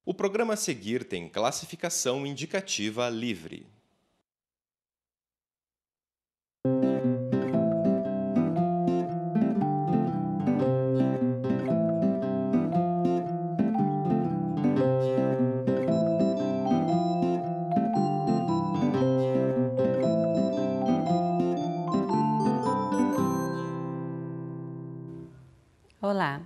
O programa a seguir tem classificação indicativa livre. Olá,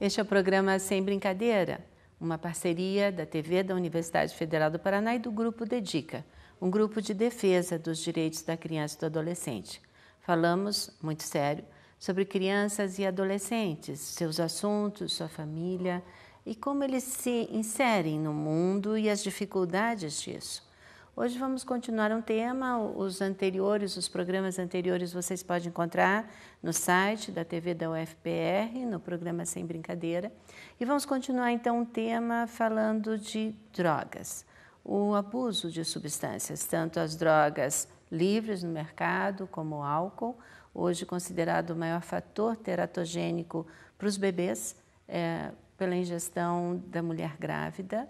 este é o programa Sem Brincadeira, uma parceria da TV da Universidade Federal do Paraná e do Grupo Dedica, um grupo de defesa dos direitos da criança e do adolescente. Falamos, muito sério, sobre crianças e adolescentes, seus assuntos, sua família e como eles se inserem no mundo e as dificuldades disso. Hoje vamos continuar um tema, os programas anteriores vocês podem encontrar no site da TV da UFPR, no programa Sem Brincadeira. E vamos continuar então um tema falando de drogas, o abuso de substâncias, tanto as drogas livres no mercado como o álcool, hoje considerado o maior fator teratogênico para os bebês, pela ingestão da mulher grávida,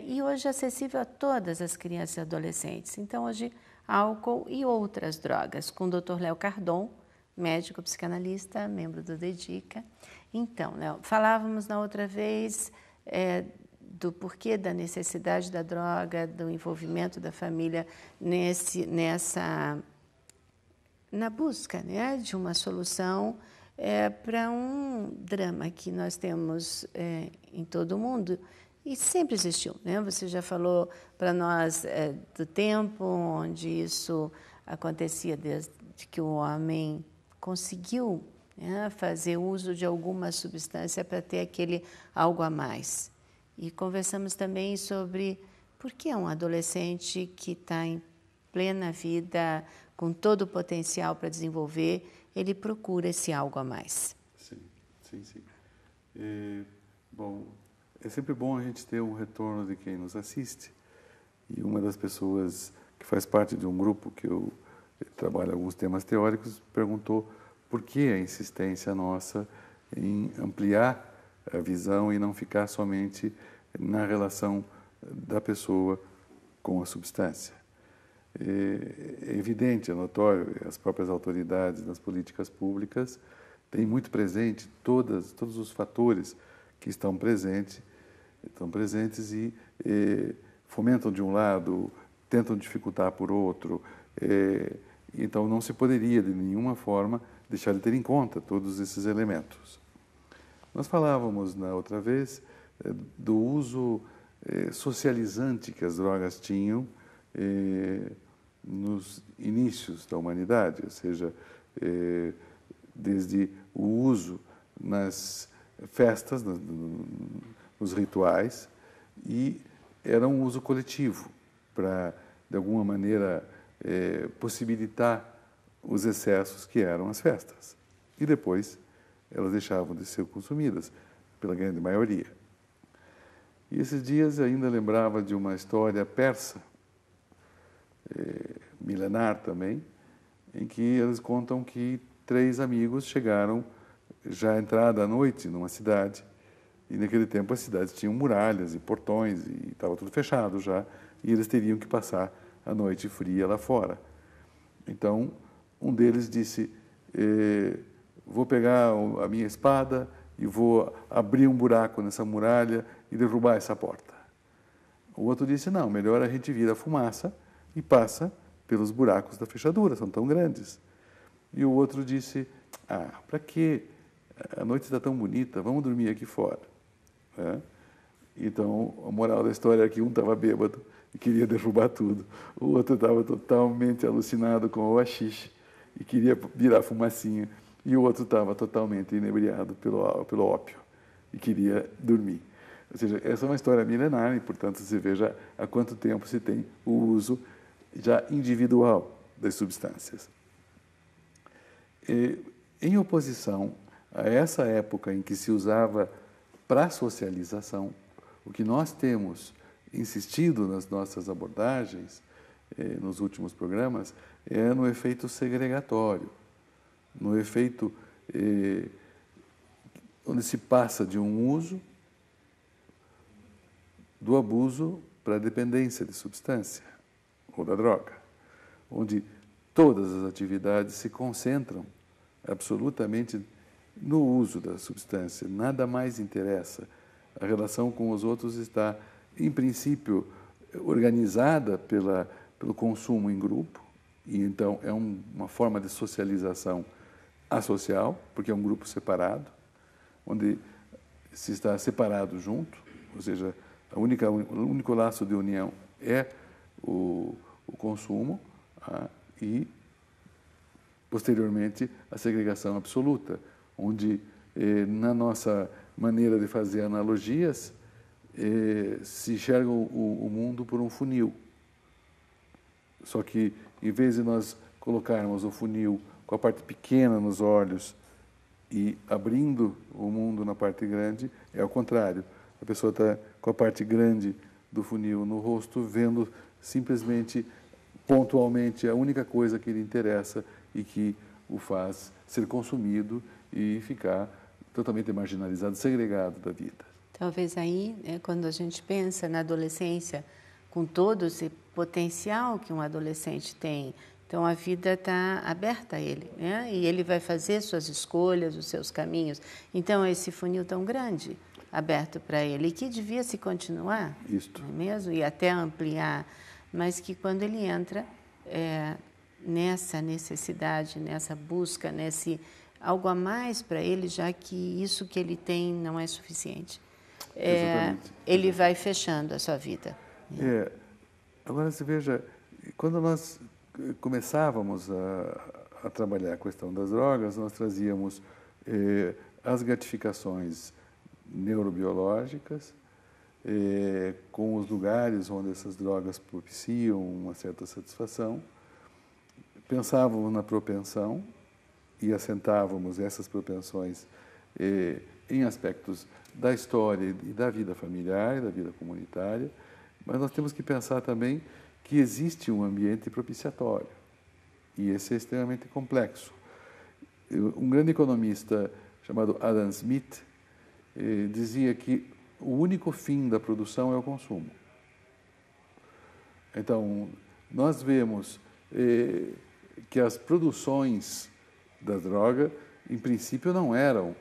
e hoje é acessível a todas as crianças e adolescentes. Então, hoje, álcool e outras drogas, com o Dr. Léo Cardon, médico psicanalista, membro do Dedica. Então, Léo, falávamos na outra vez do porquê da necessidade da droga, do envolvimento da família na busca, né, de uma solução para um drama que nós temos em todo o mundo. E sempre existiu, né? Você já falou para nós do tempo onde isso acontecia, desde que o homem conseguiu, né, fazer uso de alguma substância para ter aquele algo a mais. E conversamos também sobre por que um adolescente que está em plena vida, com todo o potencial para desenvolver, ele procura esse algo a mais. Sim. Bom, é sempre bom a gente ter um retorno de quem nos assiste. E uma das pessoas que faz parte de um grupo que eu trabalho alguns temas teóricos perguntou por que a insistência nossa em ampliar a visão e não ficar somente na relação da pessoa com a substância. É evidente, é notório, as próprias autoridades das políticas públicas têm muito presente todos os fatores que estão presentes e fomentam de um lado, tentam dificultar por outro. Então, não se poderia, de nenhuma forma, deixar de ter em conta todos esses elementos. Nós falávamos, na outra vez, do uso socializante que as drogas tinham nos inícios da humanidade, ou seja, desde o uso nas festas, nos rituais, e era um uso coletivo para, de alguma maneira, possibilitar os excessos que eram as festas. E depois elas deixavam de ser consumidas pela grande maioria. E esses dias eu ainda lembrava de uma história persa, milenar também, em que eles contam que 3 amigos chegaram já entrada à noite numa cidade, e naquele tempo as cidades tinham muralhas e portões e estava tudo fechado já, e eles teriam que passar a noite fria lá fora. Então, um deles disse, vou pegar a minha espada e vou abrir um buraco nessa muralha e derrubar essa porta. O outro disse, não, melhor a gente vira a fumaça e passa pelos buracos da fechadura, são tão grandes. E o outro disse, para quê? A noite está tão bonita, vamos dormir aqui fora. Então, a moral da história é que um estava bêbado e queria derrubar tudo. O outro estava totalmente alucinado com o haxixe e queria virar fumacinha. E o outro estava totalmente inebriado pelo ópio e queria dormir. Ou seja, essa é uma história milenar e, portanto, você veja há quanto tempo se tem o uso já individual das substâncias. Em oposição a essa época em que se usava para socialização, o que nós temos insistido nas nossas abordagens, nos últimos programas, é no efeito segregatório, no efeito onde se passa de um uso do abuso para a dependência de substância ou da droga, onde todas as atividades se concentram absolutamente no uso da substância. Nada mais interessa. A relação com os outros está, em princípio, organizada pelo consumo em grupo, e então é uma forma de socialização asocial, porque é um grupo separado, onde se está separado junto, ou seja, o único laço de união é o consumo, e, posteriormente, a segregação absoluta, onde, na nossa maneira de fazer analogias, se enxerga o mundo por um funil. Só que, em vez de nós colocarmos o funil com a parte pequena nos olhos e abrindo o mundo na parte grande, é ao contrário. A pessoa está com a parte grande do funil no rosto, vendo simplesmente, pontualmente, a única coisa que lhe interessa e que o faz ser consumido e ficar totalmente marginalizado, segregado da vida. Talvez aí, quando a gente pensa na adolescência, com todo esse potencial que um adolescente tem, então a vida está aberta a ele, né? E ele vai fazer suas escolhas, os seus caminhos. Então esse funil tão grande aberto para ele, e que devia se continuar, Isto. não é mesmo? E até ampliar, mas que quando ele entra nessa necessidade, nessa busca, nesse algo a mais para ele, já que isso que ele tem não é suficiente. Ele vai fechando a sua vida. Agora, você veja, quando nós começávamos a trabalhar a questão das drogas, nós trazíamos as gratificações neurobiológicas, com os lugares onde essas drogas propiciam uma certa satisfação, pensávamos na propensão e assentávamos essas propensões em aspectos da história e da vida familiar, da vida comunitária, mas nós temos que pensar também que existe um ambiente propiciatório, e esse é extremamente complexo. Um grande economista chamado Adam Smith dizia que o único fim da produção é o consumo. Então, nós vemos que as produções da droga, em princípio, não eram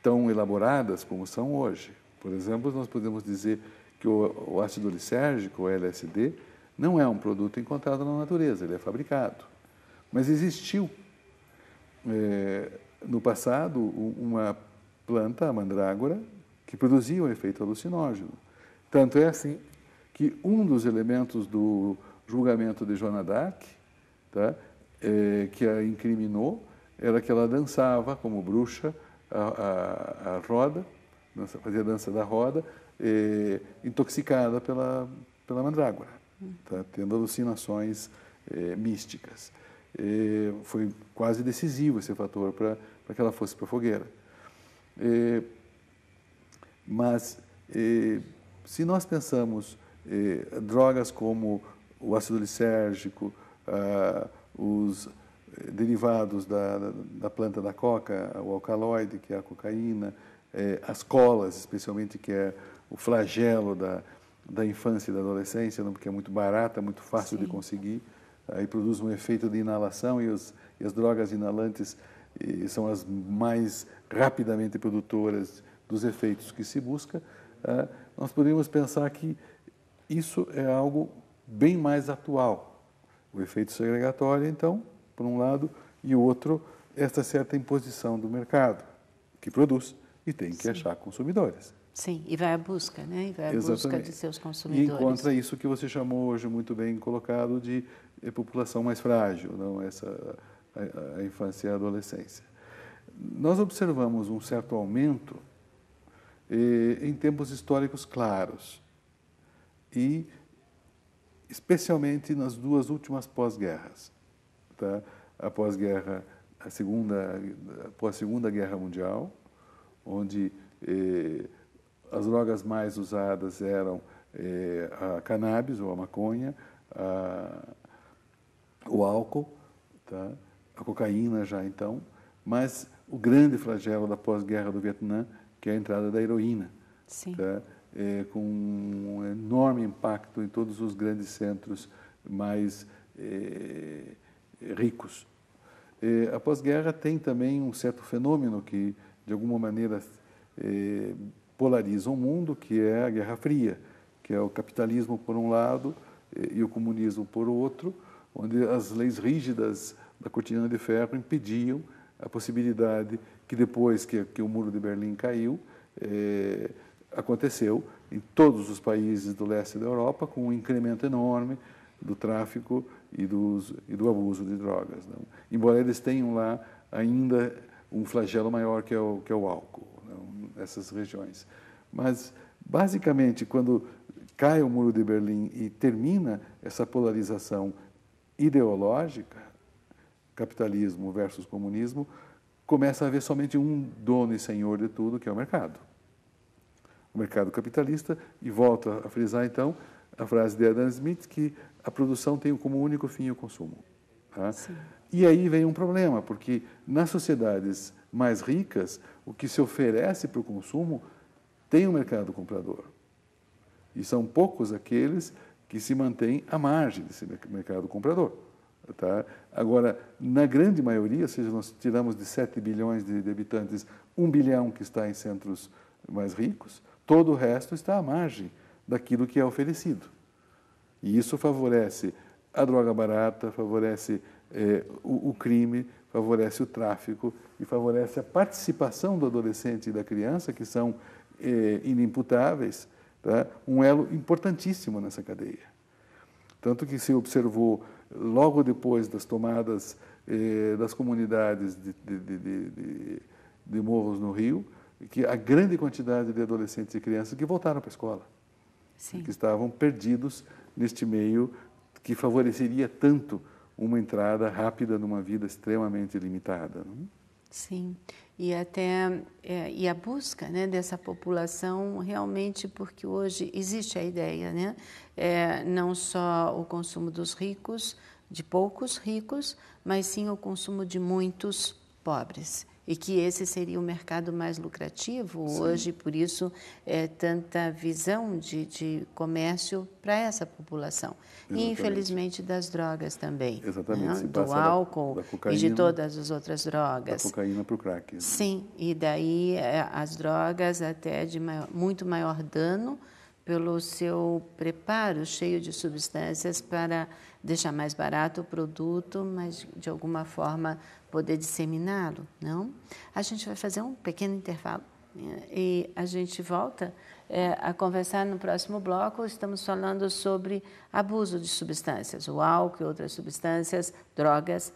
tão elaboradas como são hoje. Por exemplo, nós podemos dizer que o ácido lisérgico, o LSD, não é um produto encontrado na natureza, ele é fabricado. Mas existiu, no passado, uma planta, a mandrágora, que produzia um efeito alucinógeno. Tanto é assim que um dos elementos do julgamento de Joana d'Arc, tá, que a incriminou, era que ela dançava como bruxa a roda, fazia a dança da roda, intoxicada pela mandrágora, tá, tendo alucinações místicas. Foi quase decisivo esse fator para que ela fosse para a fogueira. Mas, se nós pensamos drogas como o ácido lisérgico, os derivados da planta da coca, o alcaloide, que é a cocaína, as colas, especialmente, que é o flagelo da infância e da adolescência, não, porque é muito barata, muito fácil de conseguir, aí produz um efeito de inalação, e as drogas inalantes são as mais rapidamente produtoras dos efeitos que se busca. Nós poderíamos pensar que isso é algo bem mais atual. O efeito segregatório, então, por um lado, e o outro, esta certa imposição do mercado, que produz e tem que achar consumidores. Sim, e vai à busca, né? E vai à busca de seus consumidores. E encontra isso que você chamou hoje muito bem colocado de população mais frágil, não? A infância e a adolescência. Nós observamos um certo aumento em tempos históricos claros, e especialmente nas duas últimas pós-guerras, tá? A pós-guerra, após a Segunda Guerra Mundial, onde as drogas mais usadas eram a cannabis ou a maconha, o álcool, tá? A cocaína já então, mas o grande flagelo da pós-guerra do Vietnã, que é a entrada da heroína. Sim. Tá? com um enorme impacto em todos os grandes centros mais ricos. A pós-guerra tem também um certo fenômeno que, de alguma maneira, polariza o mundo, que é a Guerra Fria, que é o capitalismo por um lado e o comunismo por outro, onde as leis rígidas da cortina de ferro impediam a possibilidade que depois que o Muro de Berlim caiu, aconteceu em todos os países do leste da Europa, com um incremento enorme do tráfico e do abuso de drogas. Não? Embora eles tenham lá ainda um flagelo maior que é o álcool, não? Nessas regiões. Mas, basicamente, quando cai o Muro de Berlim e termina essa polarização ideológica, capitalismo versus comunismo, começa a haver somente um dono e senhor de tudo, que é o mercado. O mercado capitalista, e volto a frisar, então, a frase de Adam Smith, que a produção tem como único fim o consumo. Tá? E aí vem um problema, porque nas sociedades mais ricas, o que se oferece para o consumo tem um mercado comprador. E são poucos aqueles que se mantêm à margem desse mercado comprador. Tá? Agora, na grande maioria, ou seja, nós tiramos de 7 bilhões de habitantes, 1 bilhão que está em centros mais ricos, todo o resto está à margem daquilo que é oferecido. E isso favorece a droga barata, favorece o crime, favorece o tráfico e favorece a participação do adolescente e da criança, que são inimputáveis, tá? Um elo importantíssimo nessa cadeia. Tanto que se observou, logo depois das tomadas das comunidades de morros no Rio, que a grande quantidade de adolescentes e crianças que voltaram para a escola, que estavam perdidos neste meio que favoreceria tanto uma entrada rápida numa vida extremamente limitada. Não? Sim, e até e a busca, né, dessa população realmente, porque hoje existe a ideia, né, não só o consumo dos ricos, de poucos ricos, mas sim o consumo de muitos pobres. E que esse seria o mercado mais lucrativo hoje, por isso tanta visão de comércio para essa população. Exatamente. E, infelizmente, das drogas também. Exatamente. Né? Do álcool da cocaína, e de todas as outras drogas. Da cocaína para o crack. Né? Sim, e daí as drogas até de muito maior dano pelo seu preparo cheio de substâncias para deixar mais barato o produto, mas de alguma forma poder disseminá-lo, não? A gente vai fazer um pequeno intervalo e a gente volta a conversar no próximo bloco. Estamos falando sobre abuso de substâncias, o álcool e outras substâncias, drogas,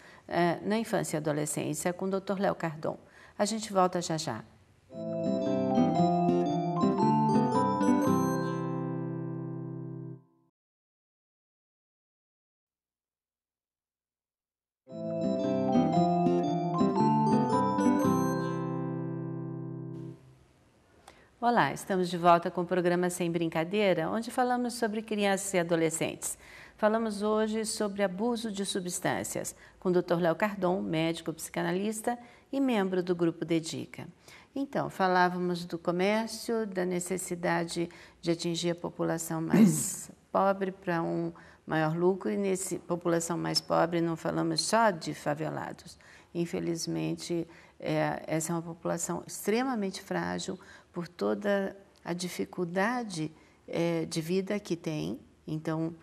na infância e adolescência, com o Dr. Léo Cardon. A gente volta já já. Olá, estamos de volta com o programa Sem Brincadeira, onde falamos sobre crianças e adolescentes. Falamos hoje sobre abuso de substâncias, com o Dr. Léo Cardon, médico psicanalista e membro do Grupo Dedica. Então, falávamos do comércio, da necessidade de atingir a população mais pobre para um maior lucro, e nessa população mais pobre não falamos só de favelados. Infelizmente, essa é uma população extremamente frágil por toda a dificuldade de vida que tem. Então,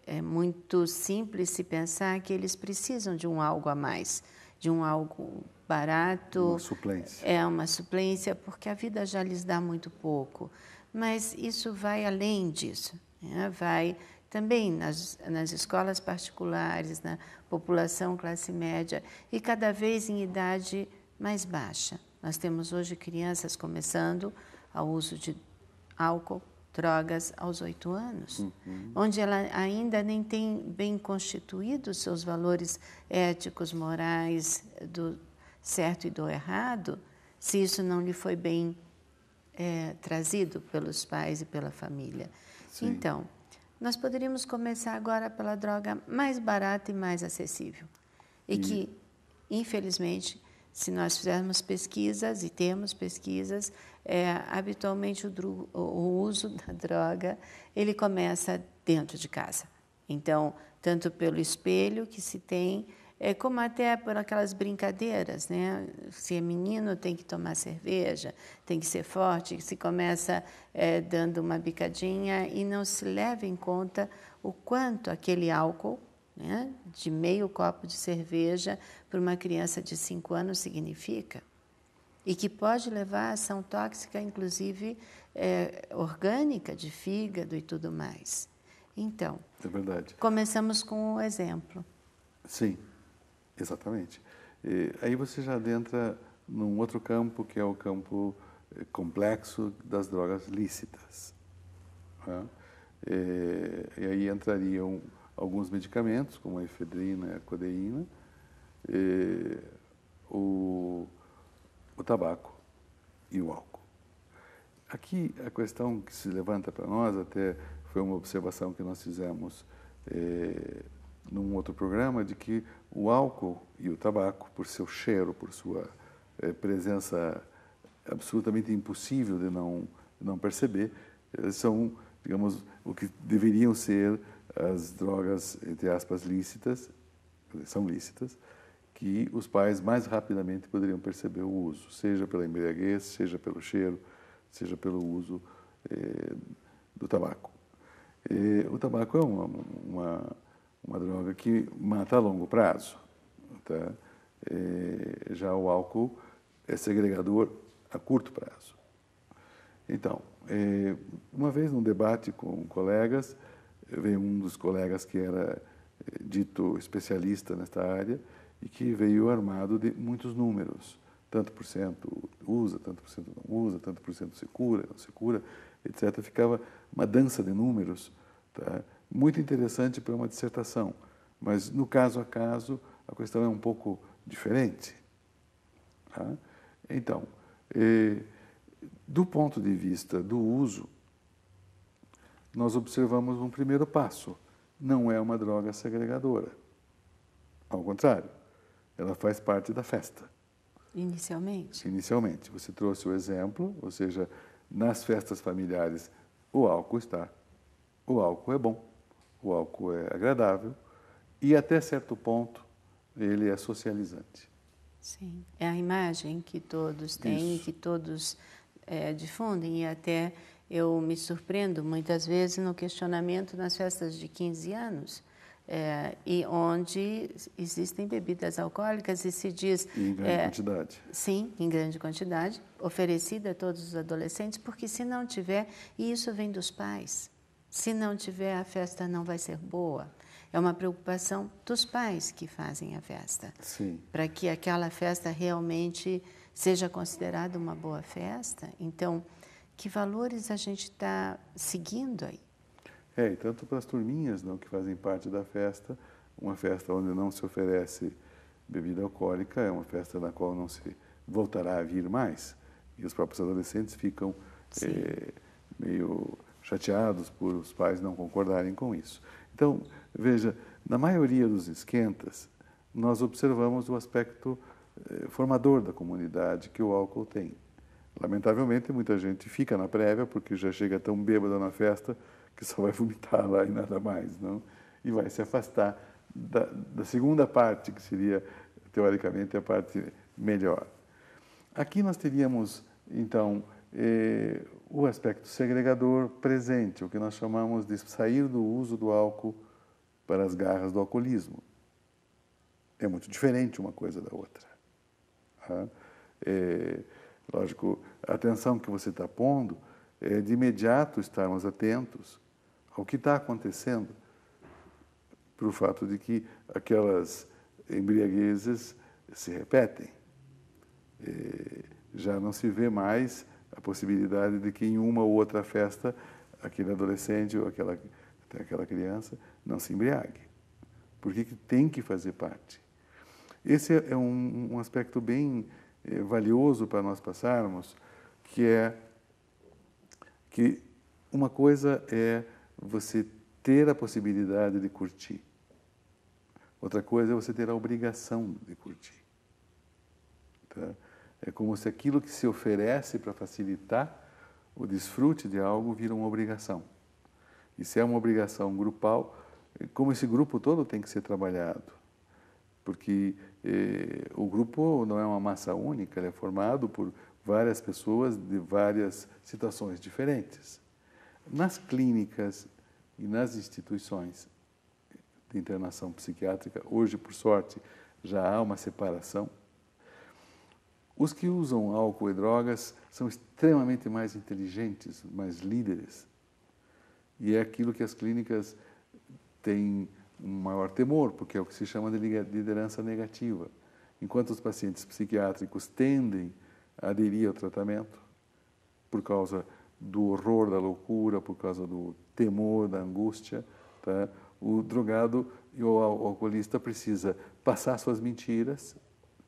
é muito simples se pensar que eles precisam de um algo a mais, de um algo barato. Uma suplência. É uma suplência, porque a vida já lhes dá muito pouco. Mas isso vai além disso, né? Vai também nas escolas particulares, na população classe média e cada vez em idade mais baixa. Nós temos hoje crianças começando ao uso de álcool, drogas aos 8 anos, onde ela ainda nem tem bem constituídos seus valores éticos, morais, do certo e do errado, se isso não lhe foi bem trazido pelos pais e pela família. Sim. Então, nós poderíamos começar agora pela droga mais barata e mais acessível, e que, infelizmente, Se nós fizermos pesquisas, e temos pesquisas, habitualmente o uso da droga, ele começa dentro de casa. Então, tanto pelo espelho que se tem, como até por aquelas brincadeiras, né? Se é menino, tem que tomar cerveja, tem que ser forte, se começa dando uma bicadinha e não se leva em conta o quanto aquele álcool, né, de meio copo de cerveja para uma criança de 5 anos significa. E que pode levar a ação tóxica, inclusive orgânica, de fígado e tudo mais. Então, é verdade. Começamos com o exemplo. Sim, exatamente. E aí você já adentra num outro campo, que é o campo complexo das drogas lícitas. Né? E aí entrariam alguns medicamentos, como a efedrina e a codeína, o tabaco e o álcool. Aqui a questão que se levanta para nós, até foi uma observação que nós fizemos num outro programa, de que o álcool e o tabaco, por seu cheiro, por sua presença absolutamente impossível de não perceber, são, digamos, o que deveriam ser as drogas, entre aspas, lícitas, são lícitas, que os pais mais rapidamente poderiam perceber o uso, seja pela embriaguez, seja pelo cheiro, seja pelo uso do tabaco. O tabaco é uma droga que mata a longo prazo. Tá? Já o álcool é segregador a curto prazo. Então, uma vez num debate com colegas, veio um dos colegas que era dito especialista nesta área e que veio armado de muitos números. Tanto por cento usa, tanto por cento não usa, tanto por cento se cura, não se cura, etc. Ficava uma dança de números, tá? Muito interessante para uma dissertação. Mas, no caso a caso, a questão é um pouco diferente. Tá? Então, do ponto de vista do uso, nós observamos um primeiro passo. Não é uma droga segregadora. Ao contrário, ela faz parte da festa. Inicialmente? Inicialmente. Você trouxe o exemplo, ou seja, nas festas familiares o álcool está. O álcool é bom, o álcool é agradável e, até certo ponto, ele é socializante. Sim, é a imagem que todos têm, que todos difundem, e até eu me surpreendo muitas vezes no questionamento nas festas de 15 anos, e onde existem bebidas alcoólicas e se diz... Em grande quantidade. Sim, em grande quantidade, oferecida a todos os adolescentes, porque se não tiver, e isso vem dos pais, se não tiver, a festa não vai ser boa. É uma preocupação dos pais que fazem a festa. Sim. Para que aquela festa realmente seja considerada uma boa festa. Então, que valores a gente está seguindo aí? E tanto para as turminhas, não, que fazem parte da festa, uma festa onde não se oferece bebida alcoólica é uma festa na qual não se voltará a vir mais. E os próprios adolescentes ficam meio chateados por os pais não concordarem com isso. Então, veja, na maioria dos esquentas, nós observamos o aspecto formador da comunidade que o álcool tem. Lamentavelmente, muita gente fica na prévia porque já chega tão bêbada na festa que só vai vomitar lá e nada mais, não? E vai se afastar da segunda parte, que seria, teoricamente, a parte melhor. Aqui nós teríamos, então, o aspecto segregador presente, o que nós chamamos de sair do uso do álcool para as garras do alcoolismo. É muito diferente uma coisa da outra. Tá? Lógico, a atenção que você está pondo é de imediato estarmos atentos ao que está acontecendo, para o fato de que aquelas embriaguezes se repetem. Já não se vê mais a possibilidade de que em uma ou outra festa aquele adolescente ou aquela criança não se embriague, porque tem que fazer parte. Esse é um aspecto bem valioso para nós passarmos, que é que uma coisa é você ter a possibilidade de curtir, outra coisa é você ter a obrigação de curtir. tá? É como se aquilo que se oferece para facilitar o desfrute de algo vira uma obrigação. E se é uma obrigação grupal, como esse grupo todo tem que ser trabalhado. Porque o grupo não é uma massa única, ele é formado por várias pessoas de várias situações diferentes. Nas clínicas e nas instituições de internação psiquiátrica, hoje, por sorte, já há uma separação. Os que usam álcool e drogas são extremamente mais inteligentes, mais líderes. E é aquilo que as clínicas têm um maior temor, porque é o que se chama de liderança negativa. Enquanto os pacientes psiquiátricos tendem a aderir ao tratamento por causa do horror da loucura, por causa do temor, da angústia, tá? O drogado e o alcoolista precisa passar suas mentiras,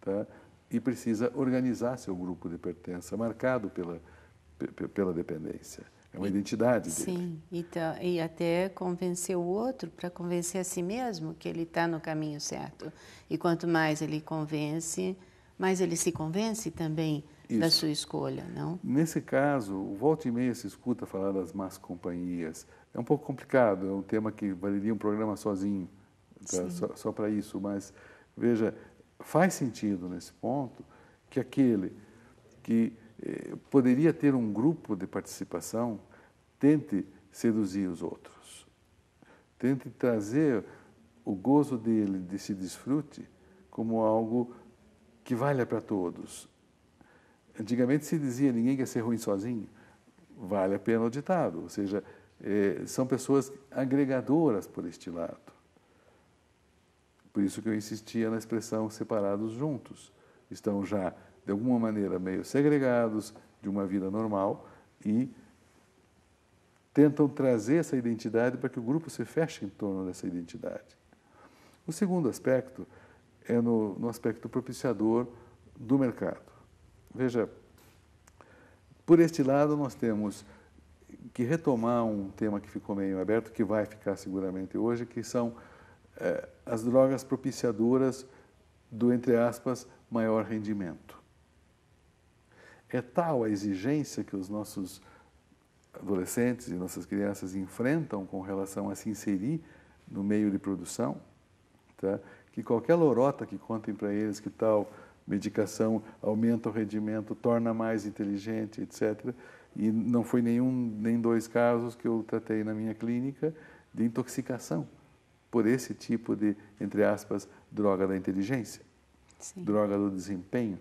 tá? E precisa organizar seu grupo de pertença, marcado pela dependência. É uma identidade dele. Sim, então, e até convencer o outro para convencer a si mesmo que ele está no caminho certo. E quanto mais ele convence, mais ele se convence também da sua escolha, não? Nesse caso, o volta e meia se escuta falar das más companhias. É um pouco complicado, é um tema que valeria um programa sozinho, tá? Só para isso. Mas, veja, faz sentido nesse ponto que aquele que poderia ter um grupo de participação tente seduzir os outros, tente trazer o gozo dele, desse desfrute, como algo que valha para todos. Antigamente se dizia, ninguém quer ser ruim sozinho. Vale a pena o ditado, ou seja, são pessoas agregadoras por este lado. Por isso que eu insistia na expressão separados juntos. Estão já, de alguma maneira, meio segregados de uma vida normal e tentam trazer essa identidade para que o grupo se feche em torno dessa identidade. O segundo aspecto é no aspecto propiciador do mercado. Veja, por este lado nós temos que retomar um tema que ficou meio aberto, que vai ficar seguramente hoje, que são as drogas propiciadoras do, entre aspas, maior rendimento. É tal a exigência que os nossos adolescentes e nossas crianças enfrentam com relação a se inserir no meio de produção, tá? Que qualquer lorota que contem para eles que tal medicação aumenta o rendimento, torna mais inteligente, etc. E não foi nem dois casos que eu tratei na minha clínica de intoxicação por esse tipo de, entre aspas, droga da inteligência, sim, droga do desempenho,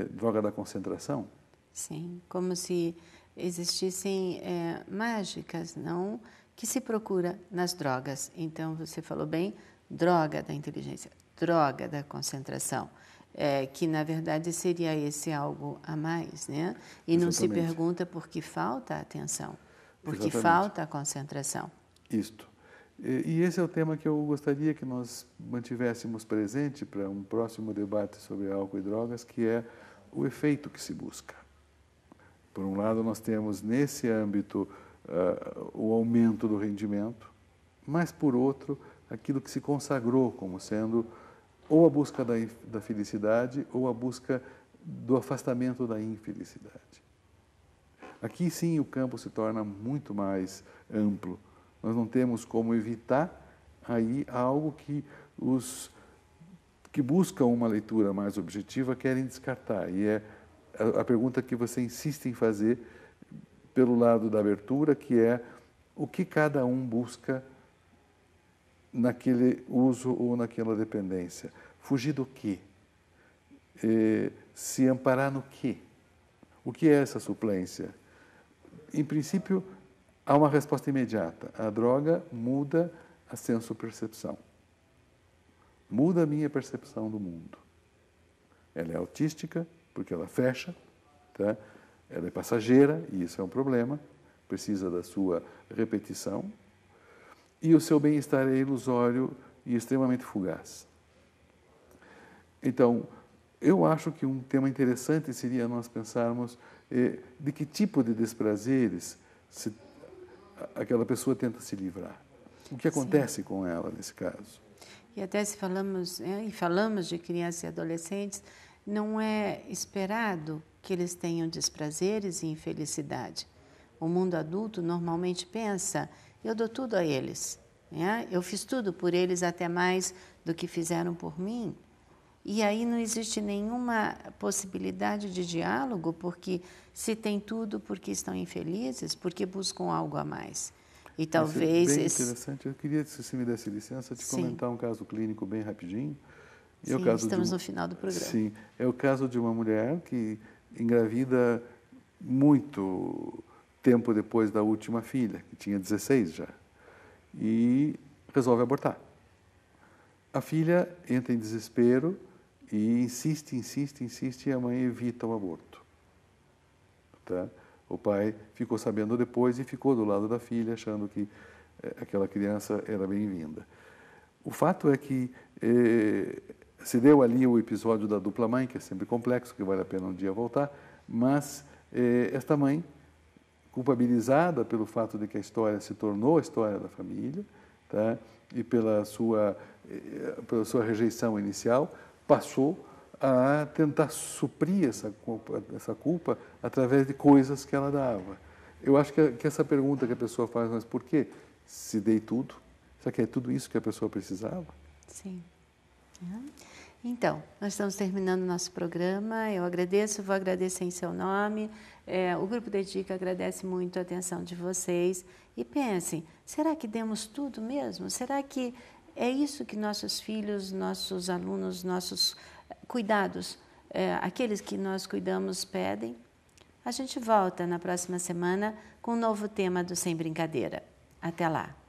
droga da concentração. Sim, como se existissem mágicas, não, que se procura nas drogas. Então, você falou bem, droga da inteligência, droga da concentração, que na verdade seria esse algo a mais, né? E não se pergunta por que falta a atenção, por que falta a concentração. Isto. E esse é o tema que eu gostaria que nós mantivéssemos presente para um próximo debate sobre álcool e drogas, que é o efeito que se busca. Por um lado, nós temos nesse âmbito o aumento do rendimento, mas por outro, aquilo que se consagrou como sendo ou a busca da felicidade ou a busca do afastamento da infelicidade. Aqui sim o campo se torna muito mais amplo. Nós não temos como evitar aí algo que os que buscam uma leitura mais objetiva querem descartar. E é a pergunta que você insiste em fazer pelo lado da abertura, que é o que cada um busca naquele uso ou naquela dependência. Fugir do quê? Se amparar no quê? O que é essa suplência? Em princípio, há uma resposta imediata. A droga muda a senso-percepção. Muda a minha percepção do mundo. Ela é autística, porque ela fecha, tá? Ela é passageira, e isso é um problema, precisa da sua repetição, e o seu bem-estar é ilusório e extremamente fugaz. Então, eu acho que um tema interessante seria nós pensarmos de que tipo de desprazeres aquela pessoa tenta se livrar. O que acontece Sim. com ela nesse caso? E até se falamos de crianças e adolescentes, não é esperado que eles tenham desprazeres e infelicidade. O mundo adulto normalmente pensa, eu dou tudo a eles, né? Eu fiz tudo por eles, até mais do que fizeram por mim. E aí não existe nenhuma possibilidade de diálogo, porque se tem tudo, porque estão infelizes, porque buscam algo a mais. E talvez... Isso é bem interessante. Eu queria, se você me desse licença, te comentar um caso clínico bem rapidinho. Sim, estamos no final do programa. Sim, é o caso de uma mulher que engravida muito tempo depois da última filha, que tinha 16 já, e resolve abortar. A filha entra em desespero e insiste, e a mãe evita o aborto. Tá? O pai ficou sabendo depois e ficou do lado da filha, achando que aquela criança era bem-vinda. O fato é que se deu ali o episódio da dupla mãe, que é sempre complexo, que vale a pena um dia voltar, mas esta mãe, culpabilizada pelo fato de que a história se tornou a história da família, tá? E pela sua rejeição inicial, passou a tentar suprir essa culpa através de coisas que ela dava. Eu acho que essa pergunta que a pessoa faz, mas por quê? Se dei tudo, será que é tudo isso que a pessoa precisava? Sim. Então, nós estamos terminando o nosso programa. Eu agradeço, vou agradecer em seu nome. O Grupo Dedica agradece muito a atenção de vocês. E pensem, será que demos tudo mesmo? Será que é isso que nossos filhos, nossos alunos, nossos cuidados, aqueles que nós cuidamos, pedem? A gente volta na próxima semana com um novo tema do Sem Brincadeira. Até lá!